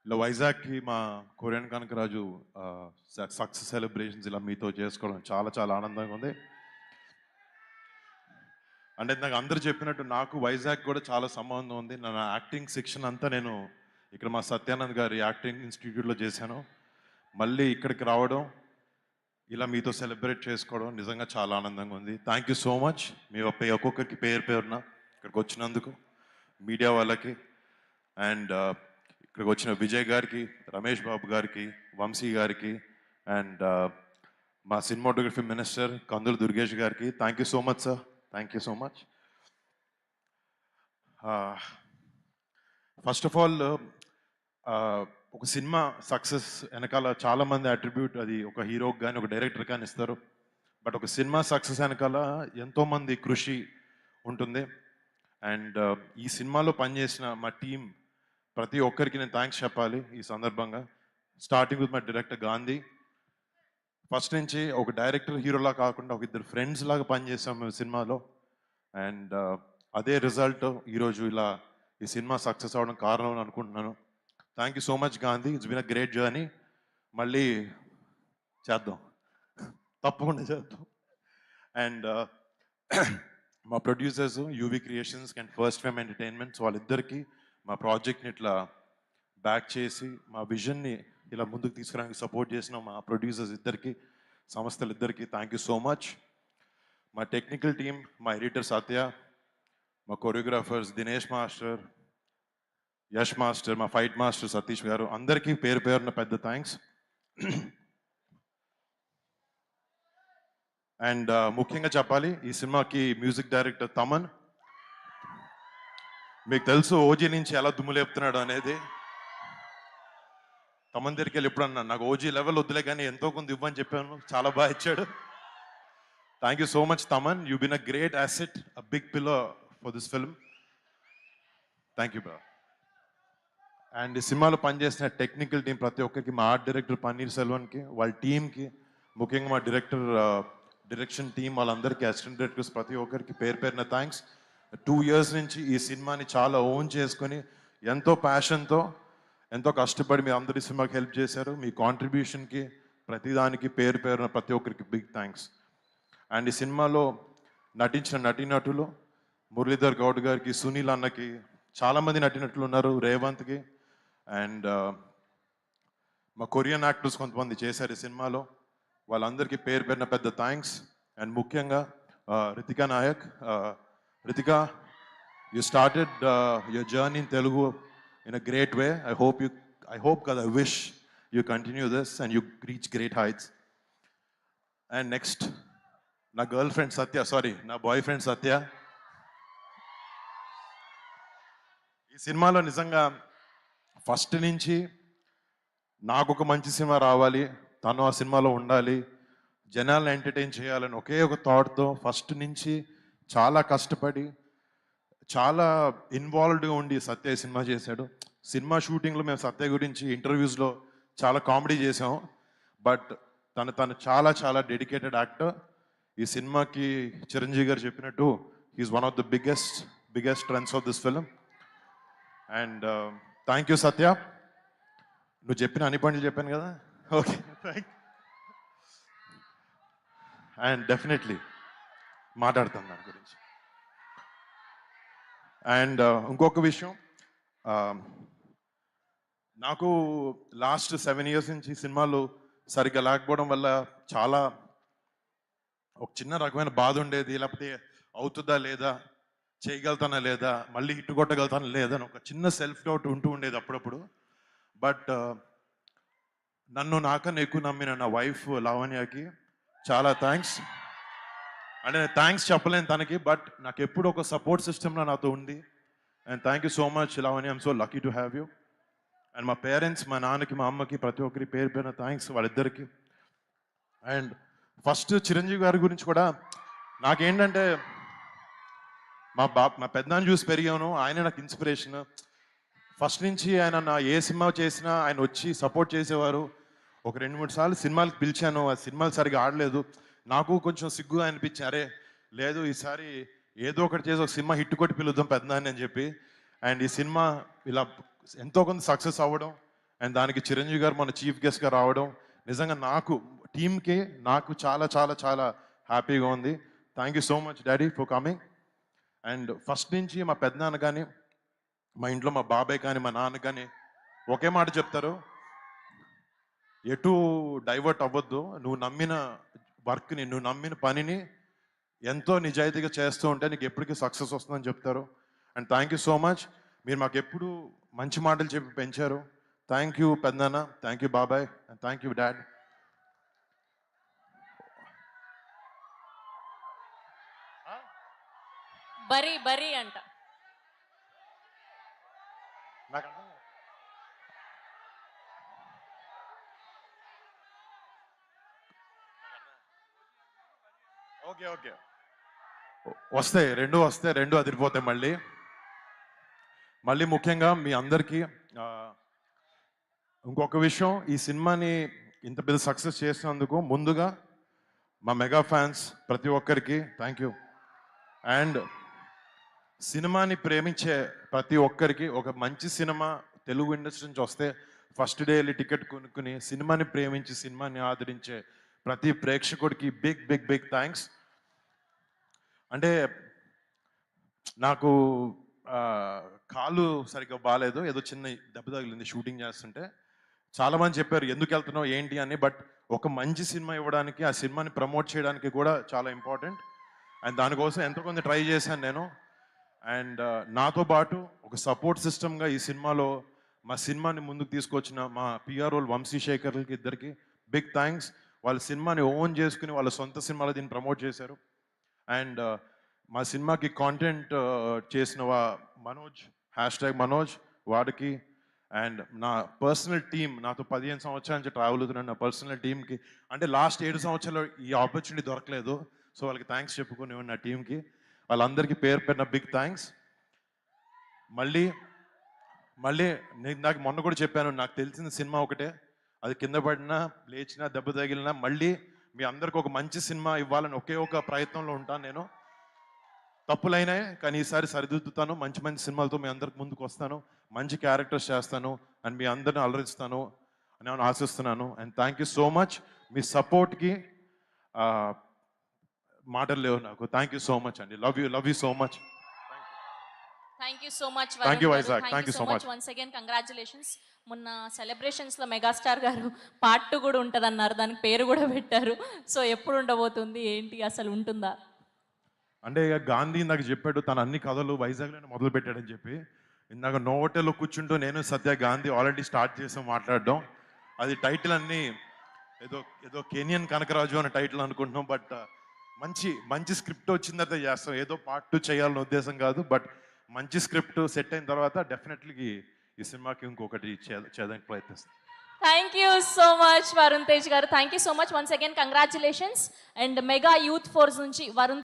ఇలా వైజాగ్కి మా Korean Kanakaraju success celebrations ఇలా మీతో చేసుకోవడం చాలా చాలా ఆనందంగా ఉంది. అంటే నాకు అందరు చెప్పినట్టు నాకు వైజాగ్ కూడా చాలా సంబంధం ఉంది. నా యాక్టింగ్ శిక్షణ అంతా నేను ఇక్కడ మా సత్యానంద్ గారి యాక్టింగ్ ఇన్స్టిట్యూట్లో చేశాను. మళ్ళీ ఇక్కడికి రావడం, ఇలా మీతో సెలబ్రేట్ చేసుకోవడం నిజంగా చాలా ఆనందంగా ఉంది. Thank you so much. మీ ఒక్కొక్కరికి పేరు పేరున ఇక్కడికి వచ్చినందుకు, మీడియా వాళ్ళకి అండ్ ఇక్కడికి వచ్చిన విజయ్ గారికి, రమేష్ బాబు గారికి, వంశీ గారికి అండ్ మా సినిమాటోగ్రఫీ మినిస్టర్ కందులు దుర్గేష్ గారికి thank you so much sir. Thank you so much. First of all ఒక సినిమా సక్సెస్ వెనకాల చాలామంది అట్రిబ్యూట్ అది ఒక హీరోకి కానీ ఒక డైరెక్టర్ కానీ ఇస్తారు. బట్ ఒక సినిమా సక్సెస్ వెనకాల ఎంతోమంది కృషి ఉంటుంది. అండ్ ఈ సినిమాలో పనిచేసిన మా టీం ప్రతి ఒక్కరికి నేను థ్యాంక్స్ చెప్పాలి ఈ సందర్భంగా. Starting with my director Gandhi. First నుంచి ఒక డైరెక్టర్ హీరోలా కాకుండా ఒక ఇద్దరు ఫ్రెండ్స్ లాగా పనిచేసాం మేము సినిమాలో. అండ్ అదే రిజల్ట్ ఈరోజు ఇలా ఈ సినిమా సక్సెస్ అవ్వడం కారణం అని అనుకుంటున్నాను. Thank you so much Gandhi. It's been a great journey. మళ్ళీ చేద్దాం, తప్పకుండా చేద్దాం. అండ్ మా producers UV Creations and First Fame Entertainments వాళ్ళిద్దరికీ మా ప్రాజెక్ట్ని ఇట్లా బ్యాక్ చేసి మా విజన్ని ఇలా ముందుకు తీసుకురావడానికి సపోర్ట్ చేసిన మా ప్రొడ్యూసర్స్ ఇద్దరికి, సంస్థలు ఇద్దరికి థ్యాంక్ యూ సో మచ్. మా టెక్నికల్ టీమ్, మా ఎడిటర్ సత్య, మా choreographers Dinesh master, Yash master, మా ఫైట్ మాస్టర్ సతీష్ గారు, అందరికీ పేరు పేరున పెద్ద థ్యాంక్స్. అండ్ ముఖ్యంగా చెప్పాలి, ఈ సినిమాకి మ్యూజిక్ డైరెక్టర్ తమన్. మీకు తెలుసు ఓజీ నుంచి ఎలా దుమ్ము లేపుతున్నాడు అనేది. తమన్ దగ్గరికి వెళ్ళి ఎప్పుడు అన్నాను, నాకు ఓజీ లెవెల్ వద్దులే కానీ ఎంతో కొంత ఇవ్వని చెప్పాను. చాలా బాగా ఇచ్చాడు. Thank you so much Thaman. You been a great asset, a big pillar for this film. Thank you bro. And ఈ సినిమాలో పనిచేసిన టెక్నికల్ టీం ప్రతి ఒక్కరికి, మా ఆర్ట్ డైరెక్టర్ పన్నీర్ సెల్వన్కి, వాళ్ళ టీంకి, ముఖ్యంగా మా డైరెక్షన్ టీం వాళ్ళందరికీ, అసిస్టెంట్ డైరెక్టర్స్ ప్రతి ఒక్కరికి పేరు పేరున థ్యాంక్స్. 2 years నుంచి ఈ సినిమాని చాలా ఓన్ చేసుకొని ఎంతో ప్యాషన్తో ఎంతో కష్టపడి మీ అందరి సినిమాకి హెల్ప్ చేశారు. మీ కాంట్రిబ్యూషన్కి ప్రతిదానికి పేరు పేరున ప్రతి ఒక్కరికి బిగ్ థ్యాంక్స్. అండ్ ఈ సినిమాలో నటించిన నటీనటులు మురళీధర్ గౌడ్ గారికి, సునీల్ అన్నకి, చాలామంది నటినట్లు ఉన్నారు, రేవంత్కి. అండ్ మా కొరియన్ యాక్టర్స్ కొంతమంది చేశారు ఈ సినిమాలో. వాళ్ళందరికీ పేరు పేరున పెద్ద థ్యాంక్స్. అండ్ ముఖ్యంగా Ritika Naik. Ritika, you started your journey in Telugu in a great way. I wish you continue this and you reach great heights. And next, na girlfriend Satya, na boyfriend Satya. ఈ సినిమాలో నిజంగా first నుంచి నాకు ఒక మంచి cinema రావాలి, తను ఆ సినిమాలో ఉండాలి, జనాలను ఎంటర్టైన్ చేయాలని ఒకే ఒక థాట్తో ఫస్ట్ నుంచి చాలా కష్టపడి చాలా ఇన్వాల్వ్డ్గా ఉండి సత్య సినిమా చేశాడు. సినిమా షూటింగ్లో మేము సత్య గురించి ఇంటర్వ్యూస్లో చాలా కామెడీ చేసాం. బట్ తను చాలా చాలా డెడికేటెడ్ యాక్టర్. ఈ సినిమాకి చిరంజీవి గారు చెప్పినట్టు he's one of the biggest strengths of this film. And thank you Satya. నువ్వు చెప్పిన అన్ని పనులు చెప్పాను కదా, ఓకే థ్యాంక్. అండ్ డెఫినెట్లీ మాట్లాడతాను దాని గురించి. అండ్ ఇంకొక విషయం, నాకు లాస్ట్ 7 years నుంచి సినిమాలు సరిగ్గా లేకపోవడం వల్ల చాలా ఒక చిన్న రకమైన బాధ ఉండేది. లేకపోతే అవుతుందా లేదా, చేయగలుగుతానా లేదా, మళ్ళీ హిట్ కొట్టగలుగుతానా లేదా అని ఒక చిన్న సెల్ఫ్ డౌట్ ఉంటూ ఉండేది అప్పుడప్పుడు. బట్ నన్ను నాకన్నా ఎక్కువ నమ్మిన నా వైఫ్ లావణ్యకి చాలా థ్యాంక్స్. అంటే నేను థ్యాంక్స్ చెప్పలేను తనకి, బట్ నాకు ఎప్పుడు ఒక సపోర్ట్ సిస్టమ్లో నాతో ఉంది. And thank you so much Lavanya. I'm so lucky to have you. And మా పేరెంట్స్, మా నాన్నకి, మా అమ్మకి, ప్రతి ఒక్కరి పేరు పేరున థ్యాంక్స్ వాళ్ళిద్దరికి. అండ్ ఫస్ట్ చిరంజీవి గారి గురించి కూడా నాకేంటంటే, మా పెద్దనాన్ని చూసి పెరిగాను, ఆయన నాకు ఇన్స్పిరేషన్. ఫస్ట్ నుంచి ఆయన నా ఏ సినిమా చేసినా ఆయన వచ్చి సపోర్ట్ చేసేవారు. ఒక 2-3 సార్లు సినిమాలకు పిలిచాను, ఆ సినిమాలు సరిగా ఆడలేదు. నాకు కొంచెం సిగ్గుగా అనిపించి, అరే లేదు ఈసారి ఏదో ఒకటి చేసి ఒక సినిమా హిట్ కొట్టి పిలుద్దాం పెద్దనాన్ని అని చెప్పి. అండ్ ఈ సినిమా ఇలా ఎంతో కొంత సక్సెస్ అవ్వడం అండ్ దానికి చిరంజీవి గారు మన చీఫ్ గెస్ట్గా రావడం నిజంగా నాకు టీమ్కి నాకు చాలా చాలా చాలా హ్యాపీగా ఉంది. Thank you so much daddy for coming. And first నుంచి మా పెద్దనాన్న కానీ మా ఇంట్లో మా బాబాయ్ కానీ మా నాన్న కానీ ఒకే మాట చెప్తారు, ఎటు డైవర్ట్ అవ్వద్దు, నువ్వు నమ్మిన వర్క్ని నువ్వు నమ్మిన పనిని ఎంతో నిజాయితీగా చేస్తూ ఉంటే నీకు ఎప్పటికీ సక్సెస్ వస్తుందని చెప్తారు. And thank you so much, మీరు మాకు ఎప్పుడు మంచి మాటలు చెప్పి పెంచారు. థ్యాంక్ యూ పెద్దనాన్న, థ్యాంక్ యూ బాబాయ్, అండ్ థ్యాంక్ యూ డాడ్. బరీ బరీ అంట. నాకు అర్థం కాదు. ఓకే ఓకే, వస్తాయి రెండు అదిరిపోతాయి. మళ్ళీ ముఖ్యంగా మీ అందరికీ ఇంకొక విషయం, ఈ సినిమాని ఇంత పెద్ద సక్సెస్ చేసినందుకు ముందుగా మా మెగా ఫ్యాన్స్ ప్రతి ఒక్కరికి థ్యాంక్ యూ. అండ్ సినిమాని ప్రేమించే ప్రతి ఒక్కరికి, ఒక మంచి సినిమా తెలుగు ఇండస్ట్రీ నుంచి వస్తే ఫస్ట్ డే వెళ్ళి టికెట్ కొనుక్కుని సినిమాని ప్రేమించి సినిమాని ఆదరించే ప్రతి ప్రేక్షకుడికి బిగ్ బిగ్ బిగ్ థ్యాంక్స్. అంటే నాకు కాలు సరిగ్గా బాగాలేదు, ఏదో చిన్న దెబ్బ తగిలింది షూటింగ్ చేస్తుంటే. చాలామంది చెప్పారు ఎందుకు వెళ్తున్నావు ఏంటి అని, బట్ ఒక మంచి సినిమా ఇవ్వడానికి ఆ సినిమాని ప్రమోట్ చేయడానికి కూడా చాలా ఇంపార్టెంట్. అండ్ దానికోసం ఎంతో కొంత ట్రై చేశాను నేను. అండ్ నాతో పాటు ఒక సపోర్ట్ సిస్టమ్గా ఈ సినిమాలో మా సినిమాని ముందుకు తీసుకొచ్చిన మా పిఆర్ఓలు వంశీశేఖర్లకి ఇద్దరికి బిగ్ థ్యాంక్స్. వాళ్ళ సినిమాని ఓన్ చేసుకుని వాళ్ళ సొంత సినిమాలో దీన్ని ప్రమోట్ చేశారు. అండ్ మా సినిమాకి కాంటెంట్ చేసిన మనోజ్, #మనోజ్ వాడికి, అండ్ నా పర్సనల్ టీమ్, నాతో 15 సంవత్సరాల నుంచి ట్రావెల్ అవుతున్నాను, నా పర్సనల్ టీమ్కి, అంటే లాస్ట్ 7 సంవత్సరాలు ఈ ఆపర్చునిటీ దొరకలేదు, సో వాళ్ళకి థ్యాంక్స్ చెప్పుకుని నా టీంకి వాళ్ళందరికీ పేరు పెట్టిన బిగ్ థ్యాంక్స్. మళ్ళీ నేను నాకు మొన్న కూడా చెప్పాను, నాకు తెలిసిన సినిమా ఒకటే, అది కింద పడినా లేచినా దెబ్బ తగిలినా మళ్ళీ మీ అందరికి ఒక మంచి సినిమా ఇవ్వాలని ఒకే ఒక ప్రయత్నంలో ఉంటాను నేను. తప్పులైనాయి కానీ ఈసారి సరిదిద్దుతాను, మంచి మంచి సినిమాలతో మీ అందరికి ముందుకు వస్తాను, మంచి క్యారెక్టర్స్ చేస్తాను అండ్ మీ అందరిని అలరిస్తాను అని నేను ఆశిస్తున్నాను. And thank you so much, మీ సపోర్ట్కి మాటలు లేవు నాకు. థ్యాంక్ యూ సో మచ్ అండి, love you so much. Thank you so much. Thank you, Vizag. Thank you so much. Once again congratulations. మొన్న సెలబ్రేషన్స్ లో మెగాస్టార్ గారు పార్ట్ 2 కూడా ఉంటుంది అన్నారు, దానికి పేరు కూడా పెట్టారు. సో ఎప్పుడు ఉండబోతుంది ఏంటి, అసలు ఉంటుందా? అంటే ఇక గాంధీ నాకు చెప్పాడు, తన అన్ని కథలు వైజాగ్లోనే మొదలు పెట్టాడని చెప్పి. ఇందాక నోవోటెల్లో కూర్చుంటూ నేను సత్య గాంధీ ఆల్రెడీ స్టార్ట్ చేసాం మాట్లాడడం. అది టైటిల్ అన్ని ఏదో కెనియన్ కనకరాజు అనే టైటిల్ అనుకుంటున్నాం, బట్ మంచి స్క్రిప్ట్ వచ్చిన తర్వాత చేస్తాం. ఏదో పార్ట్ 2 చేయాలన్న ఉద్దేశం కాదు, బట్ మంచి స్క్రిప్ట్ సెట్ అయిన తర్వాత డెఫినెట్లీ ఈ సినిమాకి ఇంకొకటి చేయడానికి ప్రయత్నిస్తాం. Thank you so much Varun Tej గారు. Thank you so much once again congratulations. And mega youth force నుంచి వరుణ్